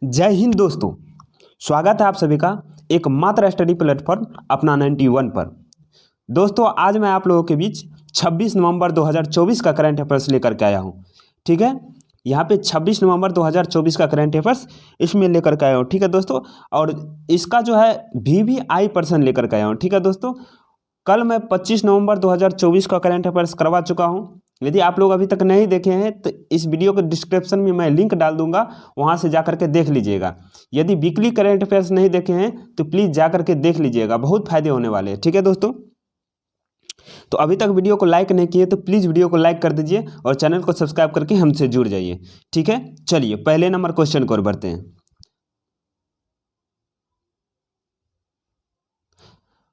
जय हिंद दोस्तों। स्वागत है आप सभी का एक मात्र स्टडी प्लेटफॉर्म अपना 91 पर। दोस्तों आज मैं आप लोगों के बीच 26 नवंबर 2024 का करंट अफेयर्स लेकर के आया हूं। ठीक है, यहाँ पे 26 नवंबर 2024 का करंट अफेयर्स इसमें लेकर के आया हूँ। ठीक है दोस्तों, और इसका जो है VVI पर्सन लेकर के आया हूँ। ठीक है दोस्तों, कल मैं 25 नवंबर 2024 का करंट अफेयर्स करवा चुका हूँ। यदि आप लोग अभी तक नहीं देखे हैं तो इस वीडियो के डिस्क्रिप्शन में मैं लिंक डाल दूंगा, वहां से जाकर के देख लीजिएगा। यदि वीकली करंट अफेयर्स नहीं देखे हैं तो प्लीज़ जाकर के देख लीजिएगा, बहुत फायदे होने वाले हैं। ठीक है दोस्तों, तो अभी तक वीडियो को लाइक नहीं किए तो प्लीज़ वीडियो को लाइक कर दीजिए और चैनल को सब्सक्राइब करके हमसे जुड़ जाइए। ठीक है, चलिए पहले नंबर क्वेश्चन को बढ़ते हैं।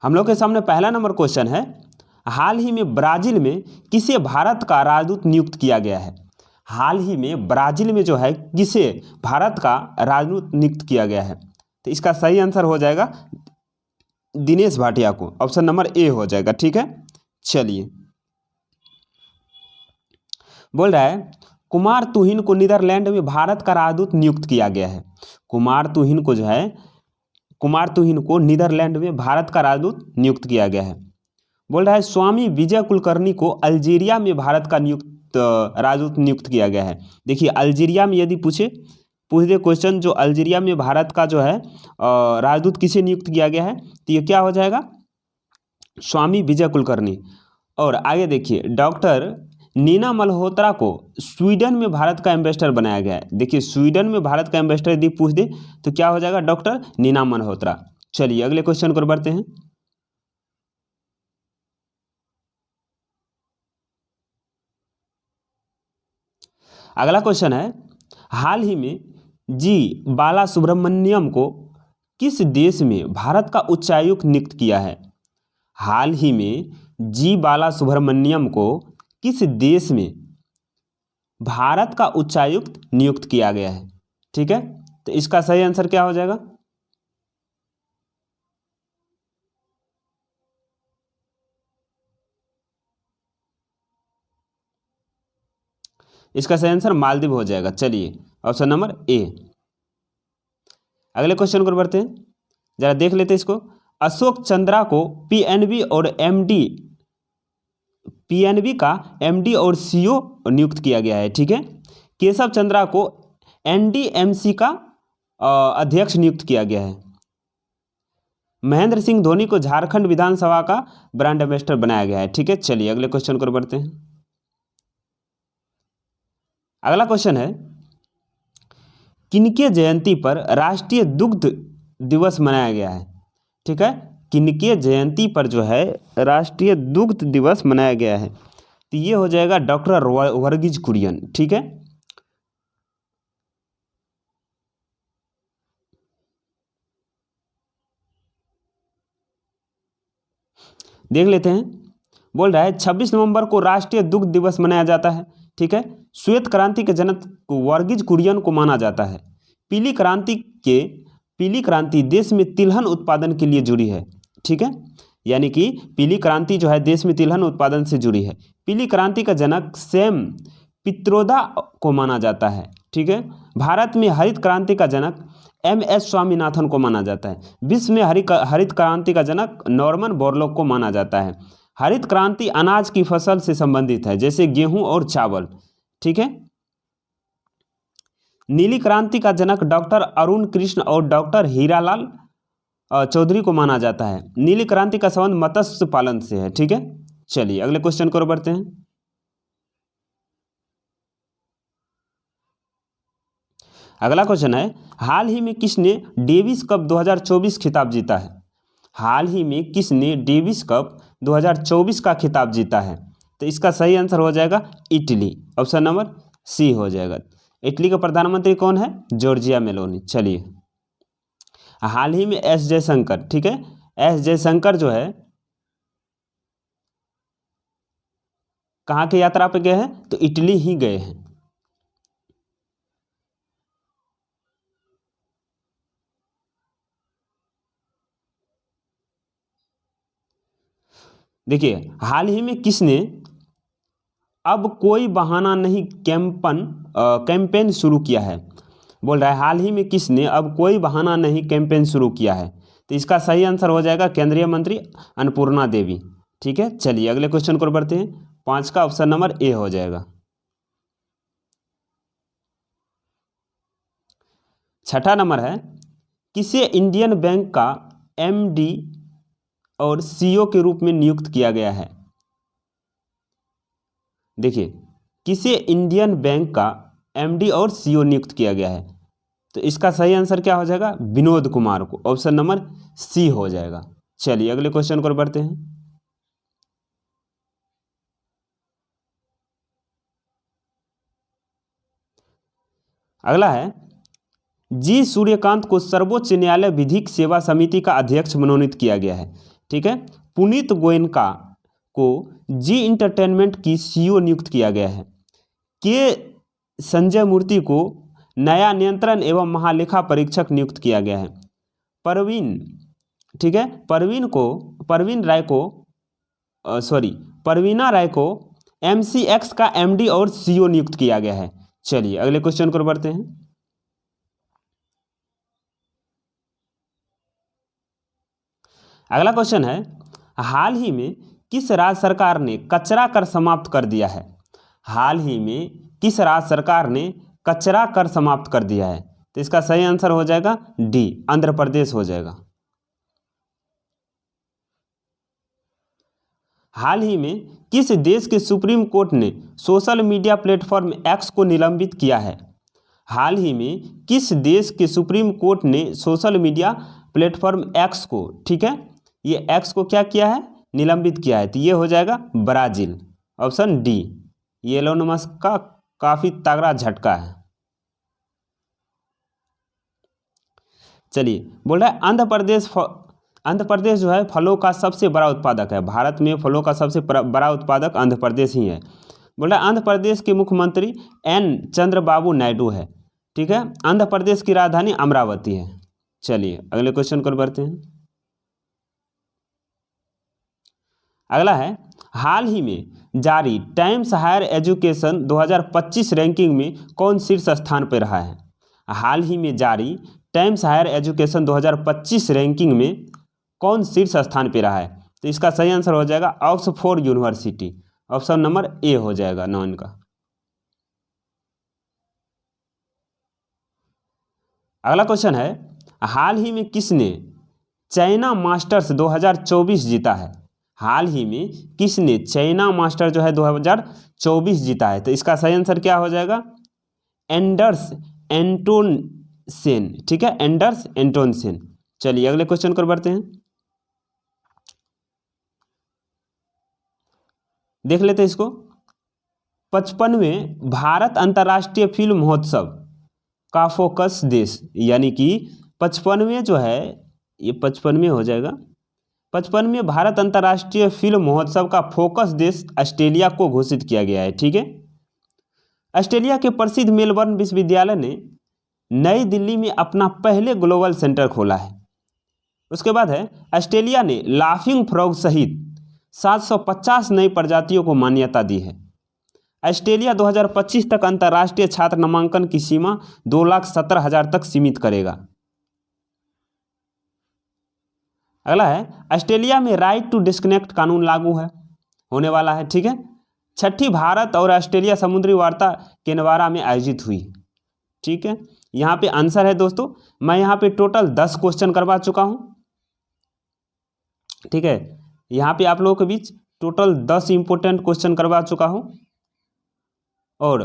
हम लोग के सामने पहला नंबर क्वेश्चन है, हाल ही में ब्राजील में किसे भारत का राजदूत नियुक्त किया गया है। हाल ही में ब्राजील में जो है किसे भारत का राजदूत नियुक्त किया गया है। तो इसका सही आंसर हो जाएगा दिनेश भाटिया को, ऑप्शन नंबर ए हो जाएगा। ठीक है, चलिए बोल रहा है कुमार तुहिन को नीदरलैंड में भारत का राजदूत नियुक्त किया गया है। कुमार तुहिन को जो है कुमार तुहिन को नीदरलैंड में भारत का राजदूत नियुक्त किया गया है। बोल रहा है स्वामी विजय कुलकर्णी को अल्जीरिया में भारत का राजदूत नियुक्त किया गया है। देखिए अल्जीरिया में यदि पूछ दे क्वेश्चन, जो अल्जीरिया में भारत का जो है राजदूत किसे नियुक्त किया गया है, तो ये क्या हो जाएगा, स्वामी विजय कुलकर्णी। और आगे देखिए डॉक्टर नीना मल्होत्रा को स्वीडन में भारत का एम्बेसडर बनाया गया है। देखिए स्वीडन में भारत का एम्बेसडर यदि पूछ दे तो क्या हो जाएगा, डॉक्टर नीना मल्होत्रा। चलिए अगले क्वेश्चन को बढ़ते हैं। अगला क्वेश्चन है, हाल ही में जी बाला सुब्रमण्यम को किस देश में भारत का उच्चायुक्त नियुक्त किया है। हाल ही में जी बाला सुब्रमण्यम को किस देश में भारत का उच्चायुक्त नियुक्त किया गया है। ठीक है, तो इसका सही आंसर क्या हो जाएगा, इसका सही आंसर मालदीव हो जाएगा। चलिए ऑप्शन नंबर ए। अगले क्वेश्चन को बढ़ते हैं, जरा देख लेते हैं इसको। अशोक चंद्रा को पीएनबी का एमडी और सीईओ नियुक्त किया गया है। ठीक है, केशव चंद्रा को एनडीएमसी का अध्यक्ष नियुक्त किया गया है। महेंद्र सिंह धोनी को झारखंड विधानसभा का ब्रांड एम्बेसडर बनाया गया है। ठीक है, चलिए अगले क्वेश्चन को बढ़ते हैं। अगला क्वेश्चन है, किनके जयंती पर राष्ट्रीय दुग्ध दिवस मनाया गया है। ठीक है, किनके जयंती पर जो है राष्ट्रीय दुग्ध दिवस मनाया गया है, तो ये हो जाएगा डॉक्टर वर्गीज कुरियन। ठीक है, देख लेते हैं। बोल रहा है 26 नवंबर को राष्ट्रीय दुग्ध दिवस मनाया जाता है। ठीक है, श्वेत क्रांति के जनक वर्गीज कुरियन को माना जाता है। पीली क्रांति देश में तिलहन उत्पादन के लिए जुड़ी है। ठीक है, यानी कि पीली क्रांति जो है देश में तिलहन उत्पादन से जुड़ी है। पीली क्रांति का जनक सैम पित्रोदा को माना जाता है। ठीक है, भारत में हरित क्रांति का जनक MS स्वामीनाथन को माना जाता है। विश्व में हरित क्रांति का जनक नॉर्मन बोरलॉग को माना जाता है। हरित क्रांति अनाज की फसल से संबंधित है, जैसे गेहूं और चावल। ठीक है, नीली क्रांति का जनक डॉक्टर अरुण कृष्ण और डॉक्टर हीरालाल चौधरी को माना जाता है। नीली क्रांति का संबंध मत्स्य पालन से है। ठीक है, चलिए अगले क्वेश्चन को बढ़ते हैं। अगला क्वेश्चन है, हाल ही में किसने डेविस कप 2024 खिताब जीता है। हाल ही में किसने डेविस कप 2024 का खिताब जीता है, तो इसका सही आंसर हो जाएगा इटली, ऑप्शन नंबर सी हो जाएगा। इटली का प्रधानमंत्री कौन है, जॉर्जिया मेलोनी। चलिए हाल ही में एस जयशंकर, ठीक है, एस जयशंकर जो है कहाँ की यात्रा पे गए हैं, तो इटली ही गए हैं। देखिए हाल ही में किसने अब कोई बहाना नहीं कैंपेन शुरू किया है। बोल रहा है हाल ही में किसने अब कोई बहाना नहीं कैंपेन शुरू किया है। तो इसका सही आंसर हो जाएगा केंद्रीय मंत्री अन्नपूर्णा देवी। ठीक है, चलिए अगले क्वेश्चन को बढ़ते हैं। 5 का ऑप्शन नंबर ए हो जाएगा। छठा नंबर है किसे इंडियन बैंक का एमडी और सीईओ के रूप में नियुक्त किया गया है। देखिए, किसे इंडियन बैंक का एमडी और सीईओ नियुक्त किया गया है। तो इसका सही आंसर क्या हो जाएगा, विनोद कुमार को। ऑप्शन नंबर सी हो जाएगा। चलिए अगले क्वेश्चन को बढ़ते हैं। अगला है जी सूर्यकांत को सर्वोच्च न्यायालय विधिक सेवा समिति का अध्यक्ष मनोनीत किया गया है। ठीक है, पुनीत गोयनका को जी इंटरटेनमेंट की सीईओ नियुक्त किया गया है। के संजय मूर्ति को नया नियंत्रण एवं महालेखा परीक्षक नियुक्त किया गया है। परवीन, ठीक है, परवीना राय को एमसीएक्स का एमडी और सीईओ नियुक्त किया गया है। चलिए अगले क्वेश्चन को बढ़ते हैं। अगला क्वेश्चन है हाल ही में किस राज्य सरकार ने कचरा कर समाप्त कर दिया है। हाल ही में किस राज्य सरकार ने कचरा कर समाप्त कर दिया है। तो इसका सही आंसर हो जाएगा डी, आंध्र प्रदेश हो जाएगा। हाल ही में किस देश के सुप्रीम कोर्ट ने सोशल मीडिया प्लेटफॉर्म एक्स को निलंबित किया है। हाल ही में किस देश के सुप्रीम कोर्ट ने सोशल मीडिया प्लेटफॉर्म एक्स को, ठीक है, ये एक्स को क्या किया है, निलंबित किया है। तो ये हो जाएगा ब्राजील, ऑप्शन डी। ये एलोन मस्क का काफी तगड़ा झटका है। चलिए बोल रहा है आंध्र प्रदेश जो है फलों का सबसे बड़ा उत्पादक है। भारत में फलों का सबसे बड़ा उत्पादक आंध्र प्रदेश ही है। बोल रहा है आंध्र प्रदेश के मुख्यमंत्री एन चंद्रबाबू नायडू है। ठीक है, आंध्र प्रदेश की राजधानी अमरावती है। चलिए अगले क्वेश्चन को बढ़ते हैं। अगला है हाल ही में जारी टाइम्स हायर एजुकेशन 2025 रैंकिंग में कौन शीर्ष स्थान पर रहा है। हाल ही में जारी टाइम्स हायर एजुकेशन 2025 रैंकिंग में कौन शीर्ष स्थान पर रहा है। तो इसका सही आंसर हो जाएगा Oxford university, option number A हो जाएगा 9 का। अगला क्वेश्चन है हाल ही में किसने चाइना मास्टर्स 2024 जीता है। हाल ही में किसने चाइना मास्टर जो है 2024 जीता है। तो इसका सही आंसर क्या हो जाएगा, एंडर्स एंटोनसेन। ठीक है, एंडर्स एंटोनसेन। चलिए अगले क्वेश्चन को बढ़ते हैं। देख लेते हैं इसको। 55वें भारत अंतर्राष्ट्रीय फिल्म महोत्सव का फोकस देश, यानी कि 55वें जो है ये 55वें हो जाएगा। 55वें भारत अंतर्राष्ट्रीय फिल्म महोत्सव का फोकस देश ऑस्ट्रेलिया को घोषित किया गया है। ठीक है, ऑस्ट्रेलिया के प्रसिद्ध मेलबर्न विश्वविद्यालय ने नई दिल्ली में अपना पहले ग्लोबल सेंटर खोला है। उसके बाद है ऑस्ट्रेलिया ने लाफिंग फ्रॉग सहित 750 नई प्रजातियों को मान्यता दी है। ऑस्ट्रेलिया 2025 तक अंतर्राष्ट्रीय छात्र नामांकन की सीमा 2,17,000 तक सीमित करेगा। अगला है ऑस्ट्रेलिया में राइट टू डिस्कनेक्ट कानून लागू है होने वाला है। ठीक है, छठी भारत और ऑस्ट्रेलिया समुद्री वार्ता केनवारा में आयोजित हुई। ठीक है, यहाँ पे आंसर है दोस्तों, मैं यहाँ पे टोटल 10 क्वेश्चन करवा चुका हूँ। ठीक है, यहाँ पे आप लोगों के बीच टोटल 10 इंपॉर्टेंट क्वेश्चन करवा चुका हूँ। और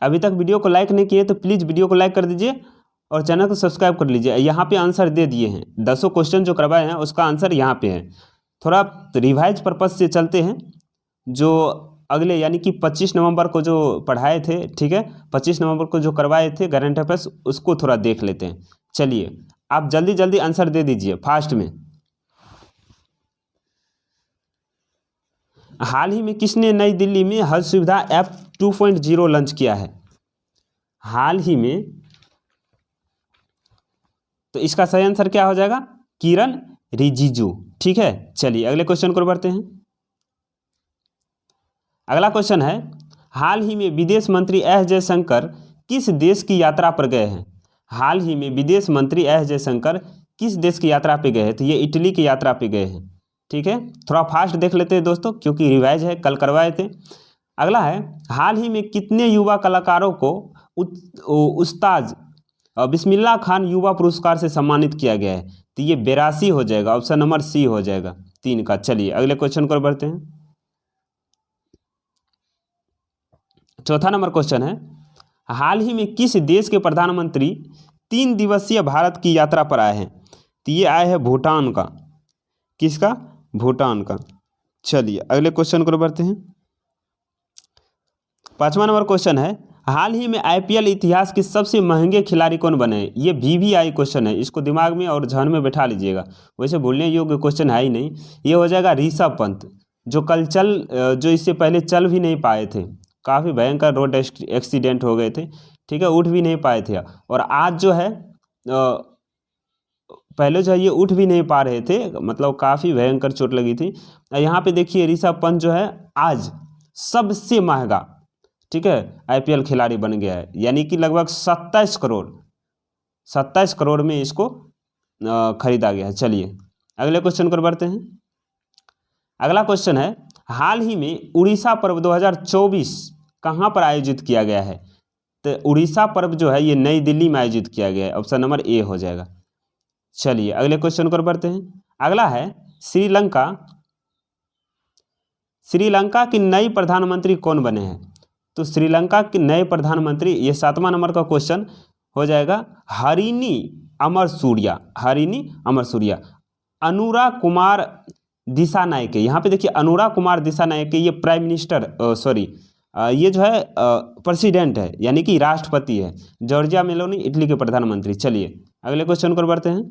अभी तक वीडियो को लाइक नहीं किए तो प्लीज़ वीडियो को लाइक कर दीजिए और चैनल को सब्सक्राइब कर लीजिए। यहाँ पे आंसर दे दिए हैं, 10 क्वेश्चन जो करवाए हैं उसका आंसर यहाँ पे है। थोड़ा रिवाइज पर्पज से चलते हैं, जो अगले यानी कि 25 नवंबर को जो पढ़ाए थे, ठीक है, 25 नवंबर को जो करवाए थे करंट अफेयर्स, उसको थोड़ा देख लेते हैं। चलिए आप जल्दी जल्दी आंसर दे दीजिए फास्ट में। हाल ही में किसने नई दिल्ली में हज सुविधा ऐप 2.0 लॉन्च किया है। हाल ही में, तो इसका सही आंसर क्या हो जाएगा, किरण रिजिजू। ठीक है, चलिए अगले क्वेश्चन को बढ़ते हैं। अगला क्वेश्चन है हाल ही में विदेश मंत्री एस जयशंकर किस देश की यात्रा पर गए हैं? हाल ही में विदेश मंत्री एस जयशंकर किस देश की यात्रा पे गए हैं? तो ये इटली की यात्रा पे गए हैं। ठीक है, थोड़ा फास्ट देख लेते हैं दोस्तों, क्योंकि रिवाइज है, कल करवाए थे। अगला है, हाल ही में कितने युवा कलाकारों को उस्ताद बिस्मिल्लाह खान युवा पुरस्कार से सम्मानित किया गया है? तो ये 82 हो जाएगा, ऑप्शन नंबर सी हो जाएगा 3 का। चलिए अगले क्वेश्चन को बढ़ते हैं। चौथा नंबर क्वेश्चन है, हाल ही में किस देश के प्रधानमंत्री 3 दिवसीय भारत की यात्रा पर आए हैं? तो ये आए हैं भूटान का। किसका? भूटान का। चलिए अगले क्वेश्चन को बढ़ते हैं। 5वां नंबर क्वेश्चन है, हाल ही में आईपीएल इतिहास के सबसे महंगे खिलाड़ी कौन बने? ये वीवीआई क्वेश्चन है, इसको दिमाग में और ध्यान में बैठा लीजिएगा, वैसे भूलने योग्य क्वेश्चन है ही नहीं। ये हो जाएगा ऋषभ पंत, जो इससे पहले चल भी नहीं पाए थे, काफ़ी भयंकर रोड एक्सीडेंट हो गए थे। ठीक है, उठ भी नहीं पाए थे, और आज जो है पहले जो है ये उठ भी नहीं पा रहे थे, मतलब काफ़ी भयंकर चोट लगी थी। यहाँ पे देखिए ऋषभ पंत जो है आज सबसे महंगा, ठीक है, आईपीएल खिलाड़ी बन गया है, यानी कि लगभग 27 करोड़ में इसको खरीदा गया है। चलिए अगले क्वेश्चन पर बढ़ते हैं। अगला क्वेश्चन है, हाल ही में उड़ीसा पर्व 2024 कहाँ पर आयोजित किया गया है? तो उड़ीसा पर्व जो है ये नई दिल्ली में आयोजित किया गया है, ऑप्शन नंबर ए हो जाएगा। चलिए अगले क्वेश्चन पर बढ़ते हैं। अगला है, श्रीलंका की नई प्रधानमंत्री कौन बने हैं? तो श्रीलंका के नए प्रधानमंत्री, ये 7वां नंबर का क्वेश्चन हो जाएगा, हरिनी अमरसूरिया। अनुराग कुमार दिसानायके, यहाँ पे देखिए अनुराग कुमार दिसानायके ये प्राइम मिनिस्टर ये जो है प्रेसिडेंट है, यानी कि राष्ट्रपति है। जॉर्जिया मेलोनी इटली के प्रधानमंत्री। चलिए अगले क्वेश्चन पर बढ़ते हैं।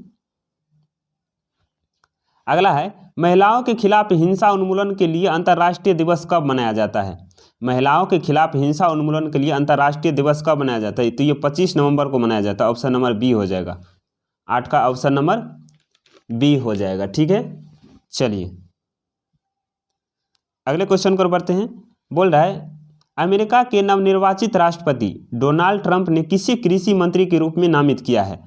अगला है, महिलाओं के खिलाफ हिंसा उन्मूलन के लिए अंतर्राष्ट्रीय दिवस कब मनाया जाता है? महिलाओं के खिलाफ हिंसा उन्मूलन के लिए अंतर्राष्ट्रीय दिवस कब मनाया जाता है? तो ये 25 नवंबर को मनाया जाता है, ऑप्शन नंबर बी हो जाएगा। 8 का ऑप्शन नंबर बी हो जाएगा। ठीक है, चलिए अगले क्वेश्चन पर बढ़ते हैं। बोल रहा है, अमेरिका के नवनिर्वाचित राष्ट्रपति डोनाल्ड ट्रंप ने किसे कृषि मंत्री के रूप में नामित किया है?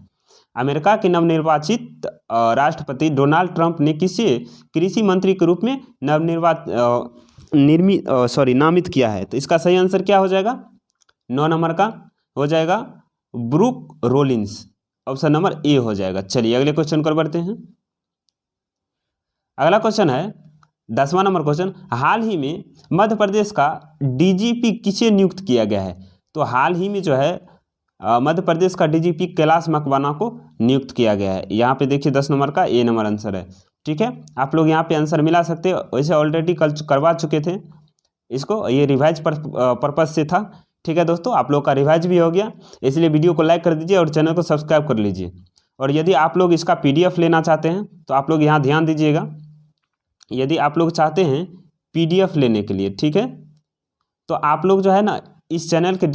अमेरिका के नवनिर्वाचित राष्ट्रपति डोनाल्ड ट्रंप ने किसे कृषि मंत्री के रूप में नामित किया है? तो इसका सही आंसर क्या हो जाएगा? 9 नंबर का हो जाएगा Brooke Rollins, option number A हो जाएगा। चलिए अगले क्वेश्चन पर बढ़ते हैं। अगला क्वेश्चन है 10वां नंबर क्वेश्चन, हाल ही में मध्य प्रदेश का डीजीपी किसे नियुक्त किया गया है? तो हाल ही में जो है मध्य प्रदेश का डीजीपी कैलाश मकवाना को नियुक्त किया गया है। यहाँ पे देखिए 10 नंबर का ए नंबर आंसर है। ठीक है, आप लोग यहाँ पे आंसर मिला सकते हैं, वैसे ऑलरेडी कल करवा चुके थे इसको, ये रिवाइज पर्पज से था। ठीक है दोस्तों, आप लोग का रिवाइज भी हो गया, इसलिए वीडियो को लाइक कर दीजिए और चैनल को सब्सक्राइब कर लीजिए। और यदि आप लोग इसका PDF लेना चाहते हैं तो आप लोग यहाँ ध्यान दीजिएगा, यदि आप लोग चाहते हैं PDF लेने के लिए, ठीक है, तो आप लोग जो है ना इस चैनल के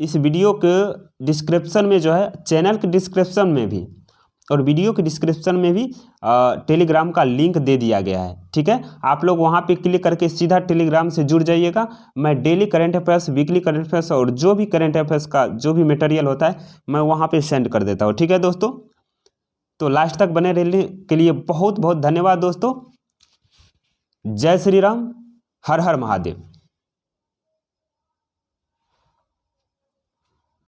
इस वीडियो के डिस्क्रिप्शन में जो है, चैनल के डिस्क्रिप्शन में भी और वीडियो के डिस्क्रिप्शन में भी टेलीग्राम का लिंक दे दिया गया है। ठीक है, आप लोग वहां पे क्लिक करके सीधा टेलीग्राम से जुड़ जाइएगा। मैं daily current affairs, weekly current affairs और जो भी करंट अफेयर्स का जो भी मटेरियल होता है मैं वहां पे सेंड कर देता हूँ। ठीक है दोस्तों, तो लास्ट तक बने रहने के लिए बहुत बहुत धन्यवाद दोस्तों। जय श्री राम, हर हर महादेव।